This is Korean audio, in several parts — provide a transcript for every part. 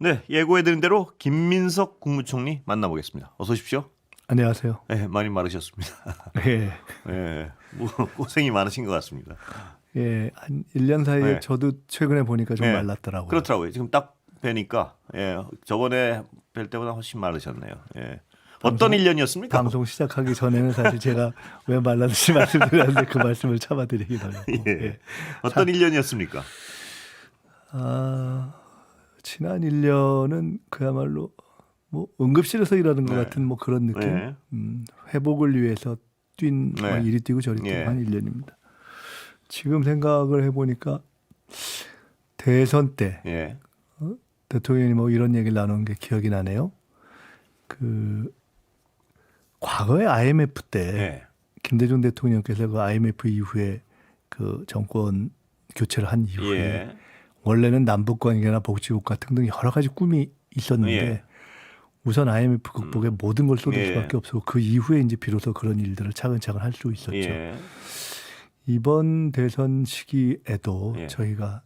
네, 예고해드린 대로 김민석 국무총리 만나보겠습니다. 어서 오십시오. 안녕하세요. 네, 많이 마르셨습니다. 예. 네, 뭐 고생이 많으신 것 같습니다. 예, 한 1년 사이에 네. 저도 최근에 보니까 좀 네, 말랐더라고요. 그렇더라고요. 지금 딱 뵈니까 저번에 뵐 때보다 훨씬 마르셨네요. 예. 어떤 1년이었습니까? 방송 시작하기 전에는 사실 제가 왜 말랐는지 말씀드렸는데 그 말씀을 참아드리긴 하려고. 예. 예. 어떤 1년이었습니까? 지난 1년은 그야말로 뭐 응급실에서 일하는 것 네. 같은 뭐 그런 느낌. 네. 회복을 위해서 뛴 네. 막 이리 뛰고 저리 뛰고 예. 한 1년입니다. 지금 생각을 해보니까 대선 때 예. 대통령이 뭐 이런 얘기를 나누는 게 기억이 나네요. 그 과거에 IMF 때 예. 김대중 대통령께서 그 IMF 이후에 그 정권 교체를 한 이후에 예. 원래는 남북 관계나 복지국가 등등 여러 가지 꿈이 있었는데 예. 우선 IMF 극복에 모든 걸 쏟을 예. 수밖에 없었고 그 이후에 이제 비로소 그런 일들을 차근차근 할 수 있었죠. 예. 이번 대선 시기에도 예. 저희가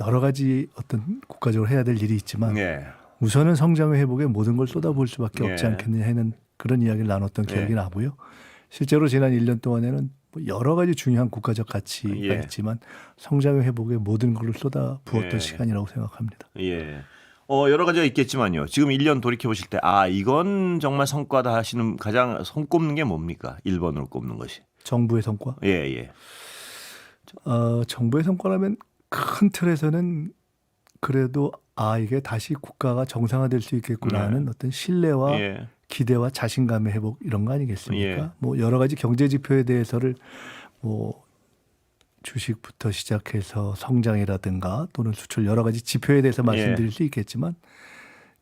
여러 가지 어떤 국가적으로 해야 될 일이 있지만 예. 우선은 성장의 회복에 모든 걸 쏟아부을 수밖에 없지 예. 않겠느냐 하는 그런 이야기를 나눴던 기억이 예. 나고요. 실제로 지난 1년 동안에는 뭐 여러 가지 중요한 국가적 가치가 예. 있지만 성장의 회복에 모든 걸 쏟아부었던 예. 시간이라고 생각합니다. 예. 여러 가지가 있겠지만요. 지금 1년 돌이켜 보실 때, 이건 정말 성과다 하시는 가장 손꼽는 게 뭡니까? 1번으로 꼽는 것이. 정부의 성과? 예, 예. 정부의 성과라면 큰 틀에서는 그래도 이게 다시 국가가 정상화될 수 있겠구나 하는 어떤 신뢰와 예. 기대와 자신감의 회복 이런 거 아니겠습니까? 예. 뭐 여러 가지 경제 지표에 대해서를 뭐 주식부터 시작해서 성장이라든가 또는 수출 여러 가지 지표에 대해서 말씀드릴 수 있겠지만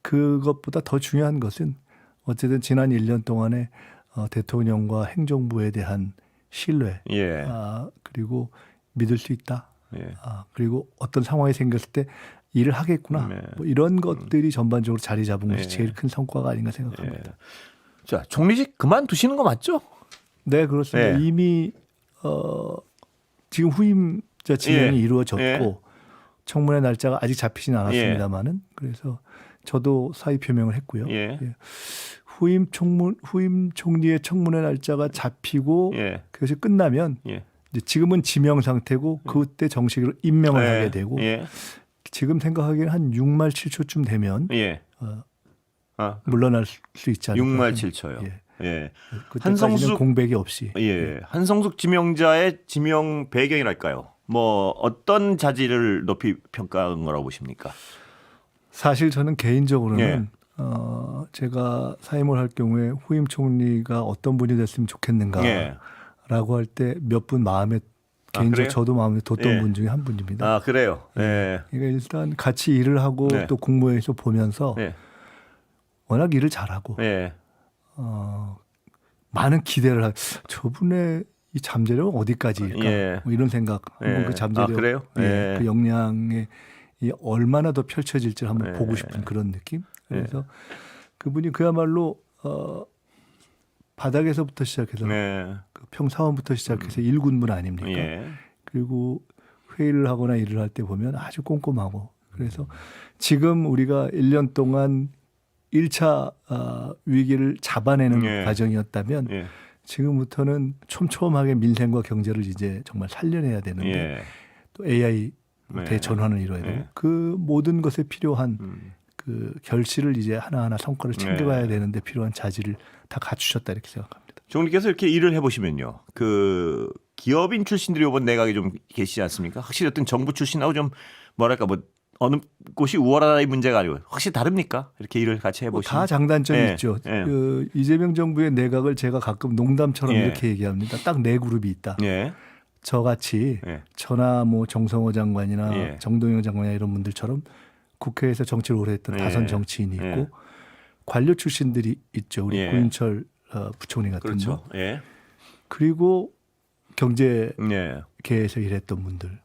그것보다 더 중요한 것은 어쨌든 지난 1년 동안에 대통령과 행정부에 대한 신뢰 예. 그리고 믿을 수 있다. 예. 그리고 어떤 상황이 생겼을 때 일을 하겠구나. 네. 뭐 이런 것들이 전반적으로 자리 잡은 것이 예. 제일 큰 성과가 아닌가 생각합니다. 예. 자, 총리직 그만두시는 거 맞죠? 네, 그렇습니다. 예. 이미 지금 후임자 지명이 예. 이루어졌고 예. 청문회 날짜가 아직 잡히진 않았습니다만은 그래서 저도 사의 표명을 했고요. 예. 후임 총리의 청문회 날짜가 잡히고 예. 그것이 끝나면 예. 이제 지금은 지명 상태고 그때 정식으로 임명을 예. 하게 되고 예. 지금 생각하기에는 한 6말 7초쯤 되면 예. 물러날 수 있지 않을까. 6말 7초요. 예. 예. 그때까지는 한성숙- 공백이 없이. 예. 한성숙 지명자의 지명 배경이랄까요? 뭐 어떤 자질을 높이 평가한 거라고 보십니까? 사실 저는 개인적으로는 예. 제가 사임을 할 경우에 후임 총리가 어떤 분이 됐으면 좋겠는가라고 예. 할 때 몇 분 마음에 개인적으로 그래요? 저도 마음에 뒀던 예. 분 중에 한 분입니다. 그래요. 예. 그러니까 일단 같이 일을 하고 네. 또 국무회의에서 보면서 예. 워낙 일을 잘하고 예. 많은 기대를 저분의 이 잠재력은 어디까지일까 예. 뭐 이런 생각 한번 예. 그 잠재력 그래요? 예, 예. 그 역량이 얼마나 더 펼쳐질지를 한번 예. 보고 싶은 그런 느낌. 그래서 그분이 그야말로 바닥에서부터 시작해서 네. 그 평사원부터 시작해서 일군분 아닙니까? 예. 그리고 회의를 하거나 일을 할 때 보면 아주 꼼꼼하고 그래서 지금 우리가 1년 동안 1차 위기를 잡아내는 예. 과정이었다면 예. 지금부터는 촘촘하게 민생과 경제를 이제 정말 살려내야 되는데 예. 또 AI 네. 대전환을 이뤄야 되고 네. 그 모든 것에 필요한 그 결실을 이제 하나하나 성과를 챙겨가야 네. 되는데 필요한 자질을 다 갖추셨다 이렇게 생각합니다. 총리께서 이렇게 일을 해보시면요, 그 기업인 출신들이 이번 내각에 좀 계시지 않습니까? 확실히 어떤 정부 출신하고 좀 뭐랄까 뭐 어느 곳이 우월하다 이 문제가 아니고 확실히 다릅니까? 이렇게 일을 같이 해보시면 다 장단점이 예, 있죠. 예. 그 이재명 정부의 내각을 제가 가끔 농담처럼 예. 이렇게 얘기합니다. 딱 네 그룹이 있다. 예, 저같이 예. 저나 뭐 정성호 장관이나 예. 정동영 장관이나 이런 분들처럼 국회에서 정치를 오래 했던 예. 다선 정치인이 있고 예. 관료 출신들이 있죠. 우리 예. 구윤철 부총리 같은 그렇죠. 분. 예, 그리고 경제계에서 예, 일했던 분들.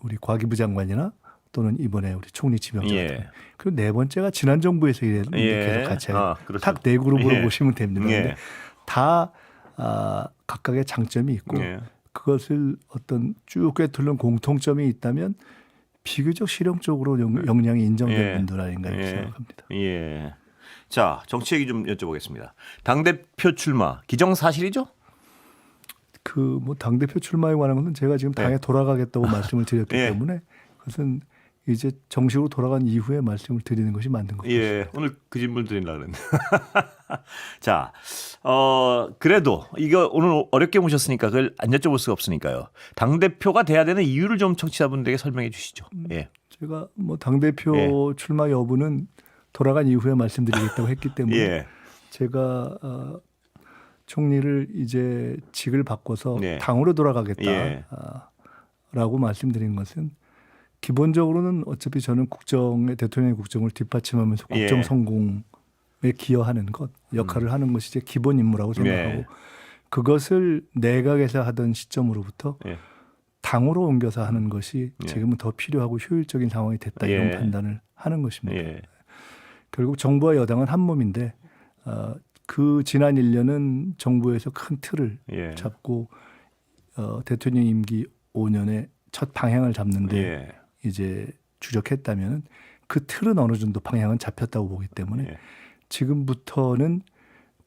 우리 과기부 장관이나 또는 이번에 우리 총리 지명자 같은 예. 분. 그리고 네 번째가 지난 정부에서 일했는데 예. 계속 같이 그렇죠. 딱 네 그룹으로 예. 보시면 됩니다. 예. 근데 다 각각의 장점이 있고 예. 그것을 어떤 쭉 꿰뚫는 공통점이 있다면 비교적 실용적으로 역량이 인정된 예. 분들 아닌가 이렇게 예. 생각합니다. 예. 자, 정치 얘기 좀 여쭤보겠습니다. 당대표 출마 기정사실이죠? 그 뭐 당대표 출마에 관한 것은 제가 지금 당에 예. 돌아가겠다고 말씀을 드렸기 예. 때문에 그것은 이제 정식으로 돌아간 이후에 말씀을 드리는 것이 맞는 것 같습니다. 예, 오늘 그 질문 드리려고 그랬는데. 자, 그래도 이거 오늘 어렵게 모셨으니까 그걸 안 여쭤볼 수가 없으니까요. 당대표가 돼야 되는 이유를 좀 청취자분들에게 설명해 주시죠. 예. 제가 뭐 당대표 출마 여부는 돌아간 이후에 말씀드리겠다고 했기 때문에 예. 제가 총리를 이제 직을 바꿔서 예. 당으로 돌아가겠다라고 예. 말씀드린 것은 기본적으로는 어차피 저는 대통령의 국정을 뒷받침하면서 국정 예. 성공에 기여하는 것 역할을 하는 것이 제 기본 임무라고 생각하고 예. 그것을 내각에서 하던 시점으로부터 예. 당으로 옮겨서 하는 것이 예. 지금은 더 필요하고 효율적인 상황이 됐다 이런 예. 판단을 하는 것입니다. 예. 결국 정부와 여당은 한 몸인데 그 지난 1년은 정부에서 큰 틀을 예. 잡고 대통령 임기 5년의 첫 방향을 잡는데 예. 이제 주력했다면 그 틀은 어느 정도 방향은 잡혔다고 보기 때문에 예. 지금부터는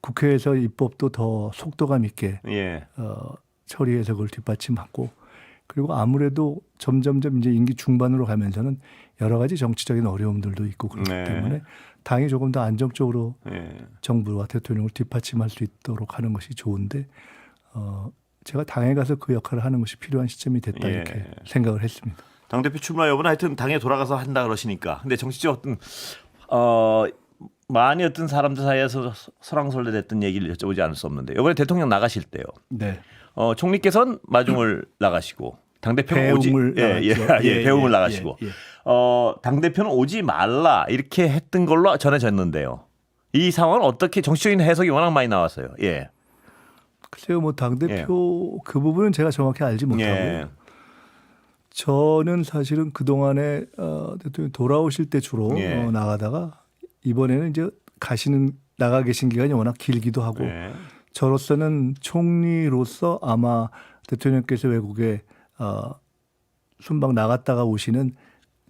국회에서 입법도 더 속도감 있게 예. 처리해서 그걸 뒷받침하고 그리고 아무래도 점점점 이제 임기 중반으로 가면서는 여러 가지 정치적인 어려움들도 있고 그렇기 네. 때문에 당이 조금 더 안정적으로 예. 정부와 대통령을 뒷받침할 수 있도록 하는 것이 좋은데 제가 당에 가서 그 역할을 하는 것이 필요한 시점이 됐다 예. 이렇게 생각을 했습니다. 당대표 출마 여부는 하여튼 당에 돌아가서 한다 그러시니까. 근데 정치적 어떤 많이 어떤 사람들 사이에서 설왕설래됐던 얘기를 여쭤보지 않을 수 없는데 이번에 대통령 나가실 때요. 네. 총리께서는 마중을 나가시고 당대표는 오지 배움을 나갔죠. 배움을 나가시고 예. 당대표는 오지 말라 이렇게 했던 걸로 전해졌는데요. 이 상황은 어떻게 정치적인 해석이 워낙 많이 나왔어요. 예. 글쎄요, 뭐 당대표 그 부분은 제가 정확히 알지 못하고 예. 저는 사실은 그 동안에 대통령 돌아오실 때 주로 예. 나가다가 이번에는 이제 나가 계신 기간이 워낙 길기도 하고 예. 저로서는 총리로서 아마 대통령께서 외국에 순방 나갔다가 오시는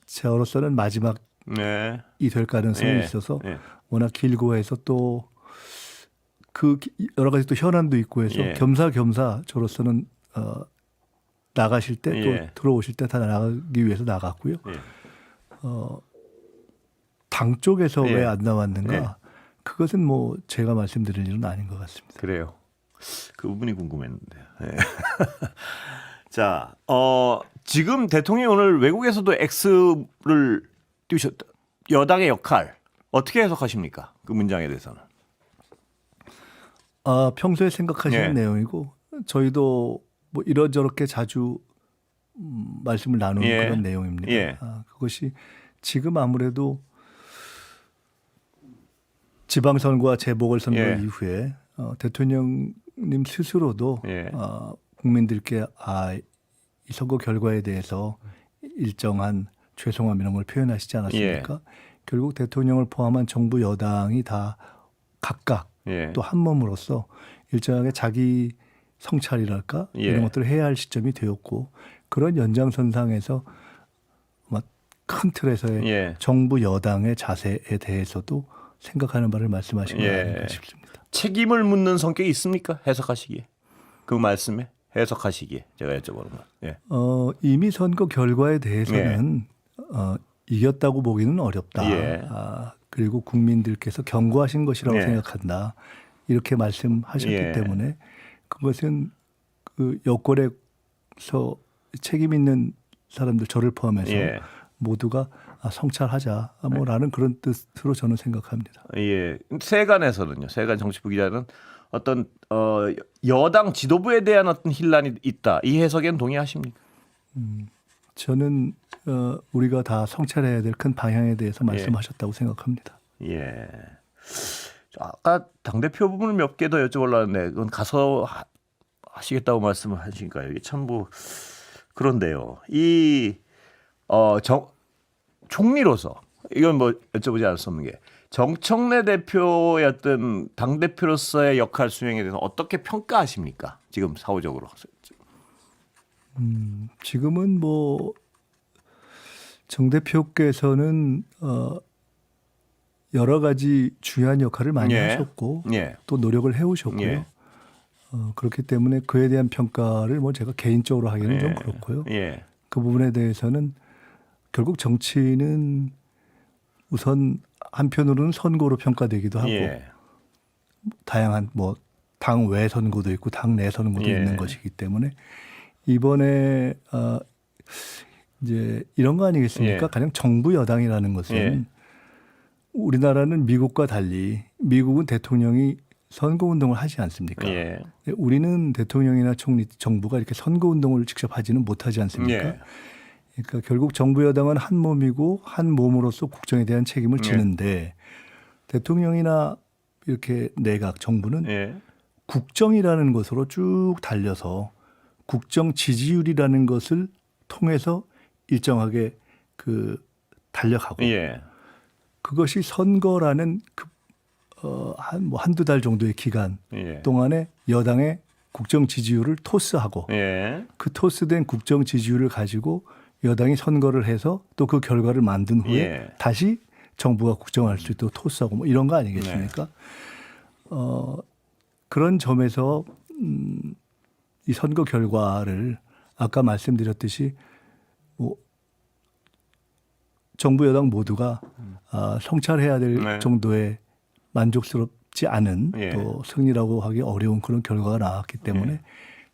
저로서는 마지막이 네. 될 가능성이 예. 있어서 예. 워낙 길고 해서 또 그 여러 가지 또 현안도 있고 해서 예. 겸사겸사 저로서는 나가실 때 또 예. 들어오실 때 다 나가기 위해서 나갔고요. 예. 당 쪽에서 예. 왜 안 나왔는가? 예. 그것은 뭐 제가 말씀드릴 일은 아닌 것 같습니다. 그래요. 그 부분이 궁금했는데. 예. 자, 지금 대통령이 오늘 외국에서도 X를 띄우셨다. 여당의 역할 어떻게 해석하십니까? 그 문장에 대해서는. 평소에 생각하시는 예. 내용이고 저희도 뭐 이런저렇게 자주 말씀을 나누는 예. 그런 내용입니다. 예. 그것이 지금 아무래도 지방선거와 재보궐선거 예. 이후에 대통령님 스스로도 예. 국민들께 이 선거 결과에 대해서 일정한 죄송함 이런 걸 표현하시지 않았습니까? 예. 결국 대통령을 포함한 정부 여당이 다 각각 예. 또 한 몸으로서 일정하게 자기 성찰이랄까 예. 이런 것들을 해야 할 시점이 되었고 그런 연장선상에서 아마 큰 틀에서의 예. 정부 여당의 자세에 대해서도 생각하는 바를 말씀하신 거 예. 아닌가 싶습니다. 책임을 묻는 성격이 있습니까? 해석하시기에. 그 말씀에 해석하시기에 제가 여쭤보는 건. 예. 이미 선거 결과에 대해서는 이겼다고 보기는 어렵다. 예. 그리고 국민들께서 경고하신 것이라고 예. 생각한다. 이렇게 말씀하셨기 예. 때문에 그것은 그 여권에서 책임 있는 사람들 저를 포함해서 예. 모두가 성찰하자 뭐라는 그런 뜻으로 저는 생각합니다. 예. 세간에서는요. 세간 정치부 기자는 어떤 여당 지도부에 대한 어떤 혼란이 있다. 이 해석에는 동의하십니까? 저는 우리가 다 성찰해야 될 큰 방향에 대해서 말씀하셨다고 생각합니다. 예. 아까 당대표 부분을 몇 개 더 여쭤보려고 했는데 그건 가서 하시겠다고 말씀을 하시니까요. 이게 참 뭐 그런데요. 이 총리로서 이건 뭐 여쭤보지 않을 수 없는 게 정청래 대표의 어떤 당대표로서의 역할 수행에 대해서 어떻게 평가하십니까? 지금 사후적으로. 지금은 뭐 정 대표께서는 여러 가지 중요한 역할을 많이 예. 하셨고 예. 또 노력을 해오셨고요. 예. 그렇기 때문에 그에 대한 평가를 뭐 제가 개인적으로 하기는 예. 좀 그렇고요. 예. 그 부분에 대해서는 결국 정치는 우선 한편으로는 선거로 평가되기도 하고 예. 다양한 뭐 당 외 선거도 있고 당 내 선거도 예. 있는 것이기 때문에 이번에 이제 이런 거 아니겠습니까? 예. 가령 정부 여당이라는 것은 예. 우리나라는 미국과 달리 미국은 대통령이 선거운동을 하지 않습니까? 예. 우리는 대통령이나 총리, 정부가 이렇게 선거운동을 직접 하지는 못하지 않습니까? 예. 그러니까 결국 정부 여당은 한 몸이고 한 몸으로서 국정에 대한 책임을 지는데 대통령이나 이렇게 내각, 정부는 예. 국정이라는 것으로 쭉 달려서 국정 지지율이라는 것을 통해서 일정하게 달려가고 예. 그것이 선거라는 한두 달 정도의 기간 예. 동안에 여당의 국정 지지율을 토스하고 예. 그 토스된 국정 지지율을 가지고 여당이 선거를 해서 또 그 결과를 만든 후에 예. 다시 정부가 국정할 수 있도록 토스하고 뭐 이런 거 아니겠습니까? 그런 점에서 이 선거 결과를 아까 말씀드렸듯이 뭐 정부 여당 모두가 성찰해야 될 네. 정도의 만족스럽지 않은 예. 또 승리라고 하기 어려운 그런 결과가 나왔기 때문에 예.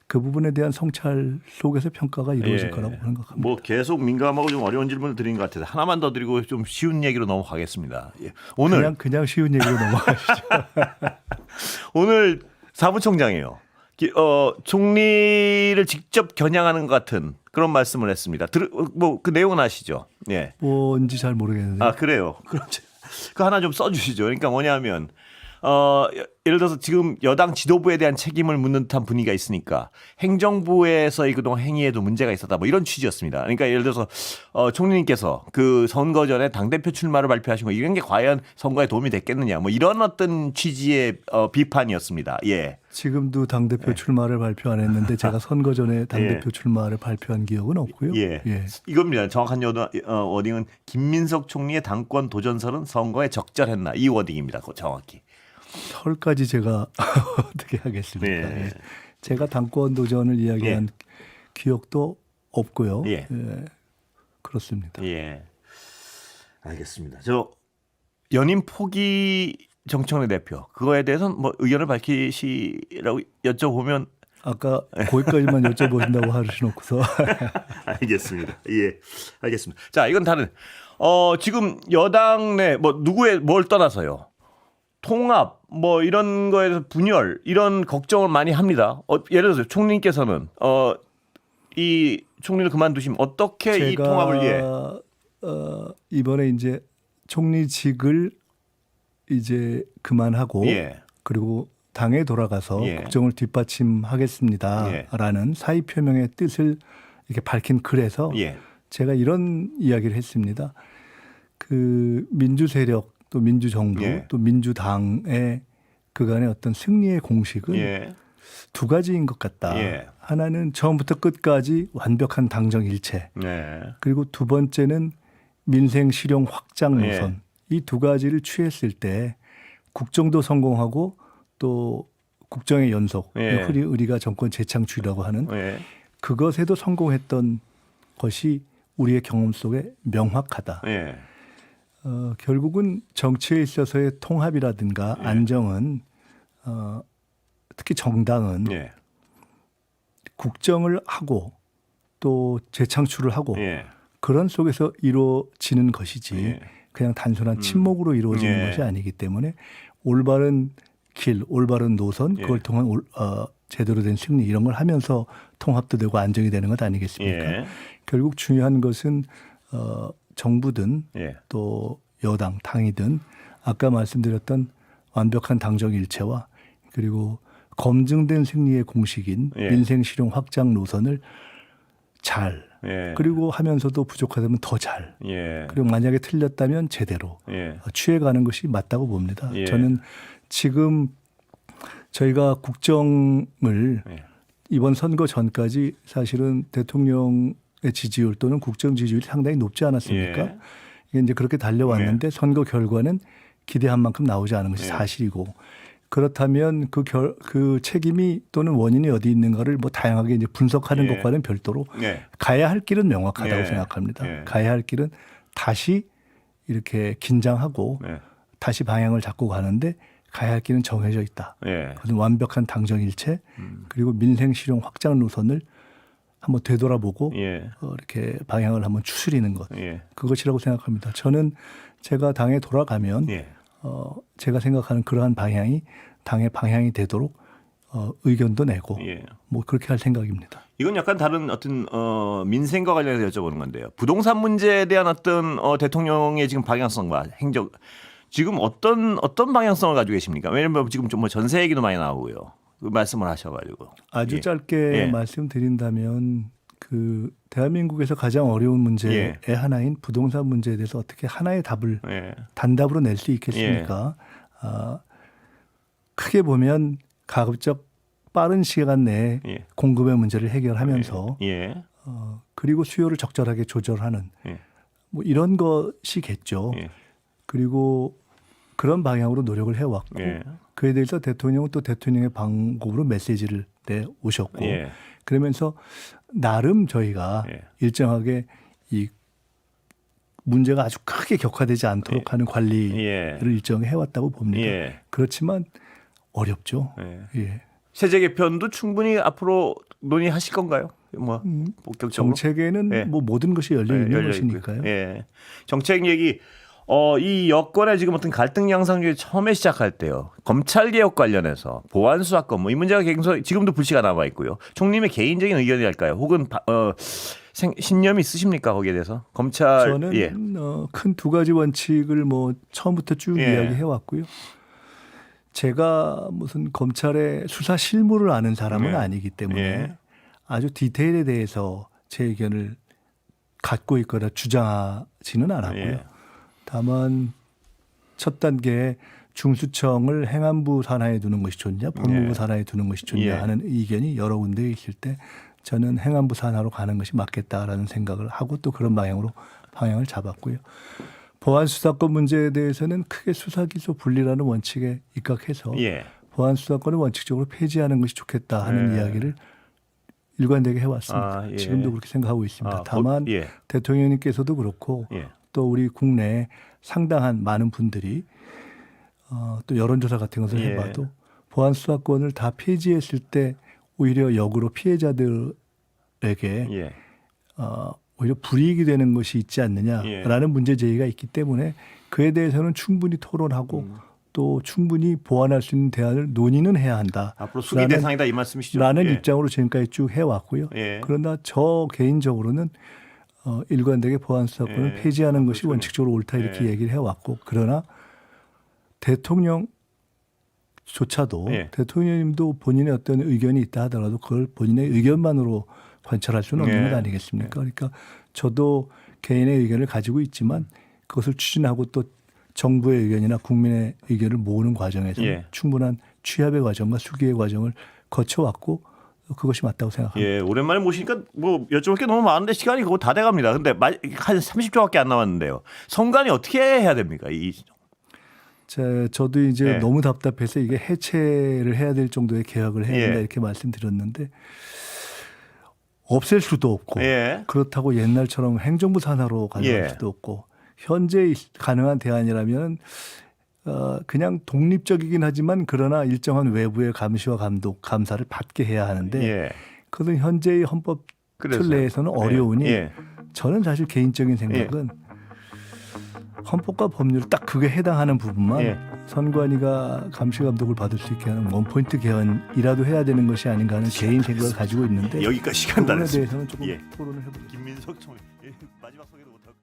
그 부분에 대한 성찰 속에서 평가가 이루어질 예. 거라고 생각합니다. 뭐 계속 민감하고 좀 어려운 질문을 드린 것 같아서 하나만 더 드리고 좀 쉬운 얘기로 넘어가겠습니다. 예. 오늘 그냥 쉬운 얘기로 넘어가시죠. 오늘 사무총장이에요. 총리를 직접 겨냥하는 것 같은 그런 말씀을 했습니다. 뭐 그 내용은 아시죠? 예. 뭔지 잘 모르겠는데. 아 그래요. 그럼 그 하나 좀 써주시죠. 그러니까 뭐냐면 예를 들어서 지금 여당 지도부에 대한 책임을 묻는 듯한 분위기가 있으니까 행정부에서의 그동안 행위에도 문제가 있었다. 뭐 이런 취지였습니다. 그러니까 예를 들어서 총리님께서 그 선거 전에 당대표 출마를 발표하신 거 이런 게 과연 선거에 도움이 됐겠느냐. 뭐 이런 어떤 취지의 비판이었습니다. 예. 지금도 당대표 출마를 발표 안 했는데 제가 선거 전에 당대표 출마를 발표한 기억은 없고요. 예. 이겁니다. 정확한 워딩은 김민석 총리의 당권 도전설은 선거에 적절했나 이 워딩입니다. 정확히. 설까지 제가 어떻게 하겠습니까? 예. 예. 제가 당권 도전을 이야기한 기억도 없고요. 예. 그렇습니다. 예. 알겠습니다. 저 연임 포기 정청래 대표 그거에 대해서는 뭐 의견을 밝히시라고 여쭤보면 아까 거기까지만 여쭤보신다고 하시놓고서 알겠습니다. 예, 알겠습니다. 자, 이건 다른 지금 여당 내 뭐 누구의 뭘 떠나서요. 통합 뭐 이런 거에 대해서 분열 이런 걱정을 많이 합니다. 예를 들어서 총리님께서는 이 총리를 그만두시면 어떻게 이 통합을 이번에 이제 총리직을 이제 그만하고 그리고 당에 돌아가서 국정을 뒷받침하겠습니다라는 사의 표명의 뜻을 이렇게 밝힌 글에서 제가 이런 이야기를 했습니다. 그 민주 세력 또 민주정부 또 민주당의 그간의 어떤 승리의 공식은 두 가지인 것 같다. 하나는 처음부터 끝까지 완벽한 당정 일체. 그리고 두 번째는 민생 실용 확장 노선. 이 두 가지를 취했을 때 국정도 성공하고 또 국정의 연속, 우리가 정권 재창출이라고 하는 그것에도 성공했던 것이 우리의 경험 속에 명확하다. 결국은 정치에 있어서의 통합이라든가 안정은 특히 정당은 국정을 하고 또 재창출을 하고 그런 속에서 이루어지는 것이지 그냥 단순한 침묵으로 이루어지는 것이 아니기 때문에 올바른 길, 올바른 노선 그걸 통한 제대로 된 승리 이런 걸 하면서 통합도 되고 안정이 되는 것 아니겠습니까? 결국 중요한 것은 정부든 또 여당, 당이든 아까 말씀드렸던 완벽한 당정 일체와 그리고 검증된 승리의 공식인 민생 실용 확장 노선을 잘 그리고 하면서도 부족하다면 더 잘 그리고 만약에 틀렸다면 제대로 취해가는 것이 맞다고 봅니다. 저는 지금 저희가 국정을 이번 선거 전까지 사실은 대통령 지지율 또는 국정 지지율이 상당히 높지 않았습니까? 예. 이게 이제 그렇게 달려왔는데 선거 결과는 기대한 만큼 나오지 않은 것이 예. 사실이고 그렇다면 그 책임이 또는 원인이 어디 있는가를 뭐 다양하게 이제 분석하는 예. 것과는 별도로 예. 가야 할 길은 명확하다고 예. 생각합니다. 예. 가야 할 길은 다시 이렇게 긴장하고 예. 다시 방향을 잡고 가는데 가야 할 길은 정해져 있다. 예. 그것은 완벽한 당정일체 그리고 민생 실용 확장 노선을 한번 되돌아보고 예. 이렇게 방향을 한번 추스리는 것 예. 그것이라고 생각합니다. 저는 제가 당에 돌아가면 예. 제가 생각하는 그러한 방향이 당의 방향이 되도록 의견도 내고 예. 뭐 그렇게 할 생각입니다. 이건 약간 다른 어떤 민생과 관련해서 여쭤보는 건데요. 부동산 문제에 대한 어떤 대통령의 지금 방향성과 행적 지금 어떤 방향성을 가지고 계십니까? 왜냐하면 지금 좀 뭐 전세 얘기도 많이 나오고요. 그 말씀을 하셔가지고 아주 예. 짧게 예. 말씀드린다면 그 대한민국에서 가장 어려운 문제의 예. 하나인 부동산 문제에 대해서 어떻게 하나의 답을 예. 단답으로 낼 수 있겠습니까? 크게 보면 가급적 빠른 시간 내에 예. 공급의 문제를 해결하면서 예. 그리고 수요를 적절하게 조절하는 예. 뭐 이런 것이겠죠. 예. 그리고 그런 방향으로 노력을 해왔고 예. 그에 대해서 대통령은 또 대통령의 방법으로 메시지를 내오셨고 예. 그러면서 나름 저희가 예. 일정하게 이 문제가 아주 크게 격화되지 않도록 하는 관리를 예. 일정히 해왔다고 봅니다. 예. 그렇지만 어렵죠. 예. 예. 세제 개편도 충분히 앞으로 논의하실 건가요? 뭐 본격적으로 정책에는 예. 뭐 모든 것이 열려 있는 열려 것이니까요. 있고요. 예. 정책 얘기 이 여권의 지금 어떤 갈등 양상 중에 처음에 시작할 때요. 검찰 개혁 관련해서 보안 수사권 뭐 이 문제가 계속 지금도 불씨가 남아 있고요. 총리님의 개인적인 의견이랄까요? 혹은 신념이 있으십니까 거기에 대해서? 검찰 저는 예. 큰 두 가지 원칙을 뭐 처음부터 쭉 예. 이야기해 왔고요. 제가 무슨 검찰의 수사 실무를 아는 사람은 예. 아니기 때문에 예. 아주 디테일에 대해서 제 의견을 갖고 있거나 주장하지는 않았고요. 예. 다만 첫 단계에 중수청을 행안부 산하에 두는 것이 좋냐 법무부 예. 산하에 두는 것이 좋냐 예. 하는 의견이 여러 군데 있을 때 저는 행안부 산하로 가는 것이 맞겠다라는 생각을 하고 또 그런 방향으로 방향을 잡았고요. 보안 수사권 문제에 대해서는 크게 수사 기소 분리라는 원칙에 입각해서 예. 보안 수사권을 원칙적으로 폐지하는 것이 좋겠다 하는 예. 이야기를 일관되게 해왔습니다. 아, 예. 지금도 그렇게 생각하고 있습니다. 아, 다만 예. 대통령님께서도 그렇고 예. 또 우리 국내에 상당한 많은 분들이 또 여론조사 같은 것을 예. 해봐도 보안 수사권을 다 폐지했을 때 오히려 역으로 피해자들에게 예. 오히려 불이익이 되는 것이 있지 않느냐라는 문제 제기가 있기 때문에 그에 대해서는 충분히 토론하고 또 충분히 보완할 수 있는 대안을 논의는 해야 한다. 앞으로 수기 대상이다 이 말씀이시죠? 라는 예. 입장으로 지금까지 쭉 해왔고요. 예. 그러나 저 개인적으로는 일관되게 보안 수사권을 예. 폐지하는 것이 그렇군요. 원칙적으로 옳다 이렇게 예. 얘기를 해왔고 그러나 대통령조차도 예. 대통령님도 본인의 어떤 의견이 있다 하더라도 그걸 본인의 의견만으로 관철할 수는 없는 예. 것 아니겠습니까? 그러니까 저도 개인의 의견을 가지고 있지만 그것을 추진하고 또 정부의 의견이나 국민의 의견을 모으는 과정에서 예. 충분한 취합의 과정과 수기의 과정을 거쳐왔고 그것이 맞다고 생각합니다. 예, 오랜만에 모시니까 뭐 여쭤볼 게 너무 많은데 시간이 그거 다 돼갑니다. 근데 한 30초밖에 안 남았는데요. 선관위 어떻게 해야 됩니까? 저도 이제 예. 너무 답답해서 이게 해체를 해야 될 정도의 개혁을 해야 된다 예. 이렇게 말씀드렸는데 없앨 수도 없고 예. 그렇다고 옛날처럼 행정부 산하로 가져갈 예. 수도 없고 현재 가능한 대안이라면 그냥 독립적이긴 하지만 그러나 일정한 외부의 감시와 감독, 감사를 받게 해야 하는데 예. 그것은 현재의 헌법 틀 그래서. 내에서는 어려우니 예. 저는 사실 개인적인 생각은 헌법과 법률 딱 그게 해당하는 부분만 예. 선관위가 감시 감독을 받을 수 있게 하는 원포인트 개헌이라도 해야 되는 것이 아닌가 하는 개인 생각을 가지고 있는데 여기까지 시간 다 부분에 됐습니다. 대해서는 조금 예. 토론을 해보겠습니다. 김민석 총리 마지막 소개도 못하고.